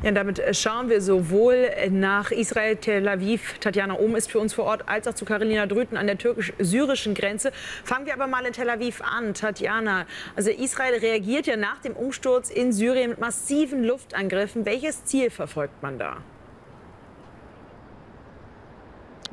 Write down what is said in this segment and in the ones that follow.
Ja, damit schauen wir sowohl nach Israel, Tel Aviv, Tatjana Ohm ist für uns vor Ort, als auch zu Carolina Drüten an der türkisch-syrischen Grenze. Fangen wir aber mal in Tel Aviv an. Tatjana, also Israel reagiert ja nach dem Umsturz in Syrien mit massiven Luftangriffen. Welches Ziel verfolgt man da?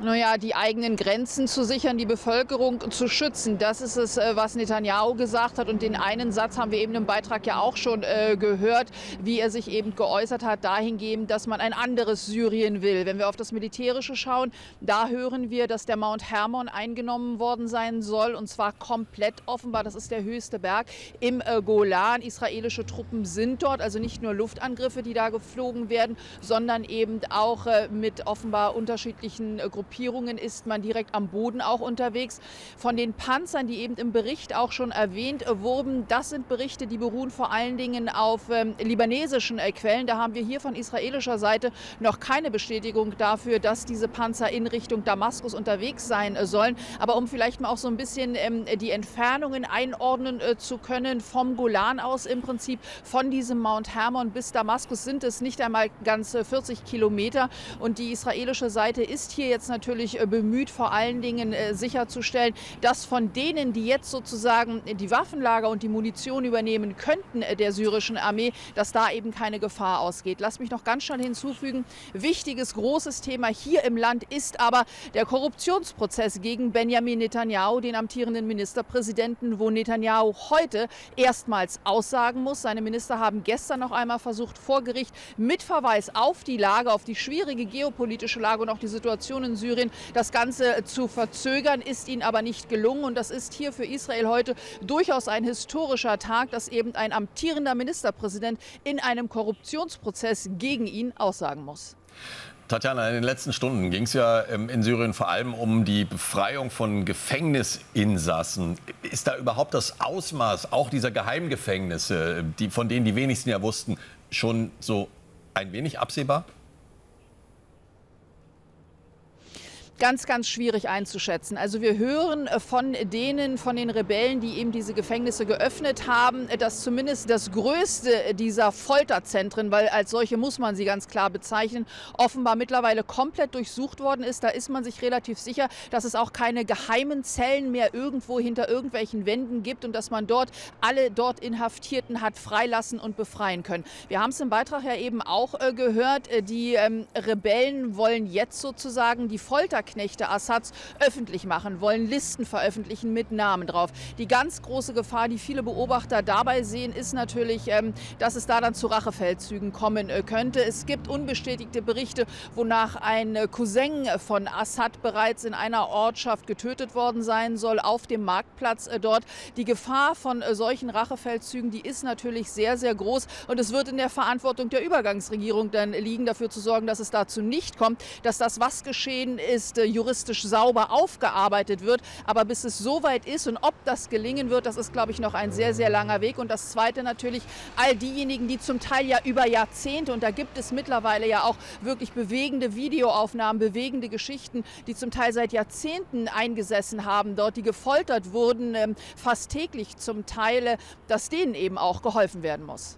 Naja, die eigenen Grenzen zu sichern, die Bevölkerung zu schützen. Das ist es, was Netanyahu gesagt hat. Und den einen Satz haben wir eben im Beitrag ja auch schon gehört, wie er sich eben geäußert hat, dahingehend, dass man ein anderes Syrien will. Wenn wir auf das Militärische schauen, da hören wir, dass der Mount Hermon eingenommen worden sein soll. Und zwar komplett offenbar. Das ist der höchste Berg im Golan. Israelische Truppen sind dort. Also nicht nur Luftangriffe, die da geflogen werden, sondern eben auch mit offenbar unterschiedlichen Gruppierungen ist man direkt am Boden auch unterwegs. Von den Panzern, die eben im Bericht auch schon erwähnt wurden, das sind Berichte, die beruhen vor allen Dingen auf libanesischen Quellen. Da haben wir hier von israelischer Seite noch keine Bestätigung dafür, dass diese Panzer in Richtung Damaskus unterwegs sein sollen. Aber um vielleicht mal auch so ein bisschen die Entfernungen einordnen zu können, vom Golan aus im Prinzip, von diesem Mount Hermon bis Damaskus sind es nicht einmal ganz 40 Kilometer. Und die israelische Seite ist hier jetzt natürlich bemüht, vor allen Dingen sicherzustellen, dass von denen, die jetzt sozusagen die Waffenlager und die Munition übernehmen könnten der syrischen Armee, dass da eben keine Gefahr ausgeht. Lass mich noch ganz schnell hinzufügen, wichtiges, großes Thema hier im Land ist aber der Korruptionsprozess gegen Benjamin Netanyahu, den amtierenden Ministerpräsidenten, wo Netanyahu heute erstmals aussagen muss. Seine Minister haben gestern noch einmal versucht, vor Gericht mit Verweis auf die Lage, auf die schwierige geopolitische Lage und auch die Situation in Syrien, das Ganze zu verzögern, ist ihnen aber nicht gelungen. Und das ist hier für Israel heute durchaus ein historischer Tag, dass eben ein amtierender Ministerpräsident in einem Korruptionsprozess gegen ihn aussagen muss. Tatjana, in den letzten Stunden ging es ja in Syrien vor allem um die Befreiung von Gefängnisinsassen. Ist da überhaupt das Ausmaß auch dieser Geheimgefängnisse, von denen die wenigsten ja wussten, schon so ein wenig absehbar? Ganz, ganz schwierig einzuschätzen. Also wir hören von den Rebellen, die eben diese Gefängnisse geöffnet haben, dass zumindest das größte dieser Folterzentren, weil als solche muss man sie ganz klar bezeichnen, offenbar mittlerweile komplett durchsucht worden ist. Da ist man sich relativ sicher, dass es auch keine geheimen Zellen mehr irgendwo hinter irgendwelchen Wänden gibt und dass man dort alle dort Inhaftierten hat freilassen und befreien können. Wir haben es im Beitrag ja eben auch gehört, die Rebellen wollen jetzt sozusagen die Folterknechte Assads öffentlich machen, wollen Listen veröffentlichen mit Namen drauf. Die ganz große Gefahr, die viele Beobachter dabei sehen, ist natürlich, dass es da dann zu Rachefeldzügen kommen könnte. Es gibt unbestätigte Berichte, wonach ein Cousin von Assad bereits in einer Ortschaft getötet worden sein soll, auf dem Marktplatz dort. Die Gefahr von solchen Rachefeldzügen, die ist natürlich sehr, sehr groß. Und es wird in der Verantwortung der Übergangsregierung dann liegen, dafür zu sorgen, dass es dazu nicht kommt, dass das, was geschehen ist, juristisch sauber aufgearbeitet wird. Aber bis es soweit ist und ob das gelingen wird, das ist, glaube ich, noch ein sehr, sehr langer Weg. Und das Zweite natürlich, all diejenigen, die zum Teil ja über Jahrzehnte, und da gibt es mittlerweile ja auch wirklich bewegende Videoaufnahmen, bewegende Geschichten, die zum Teil seit Jahrzehnten eingesessen haben, dort, die gefoltert wurden, fast täglich zum Teil, dass denen eben auch geholfen werden muss.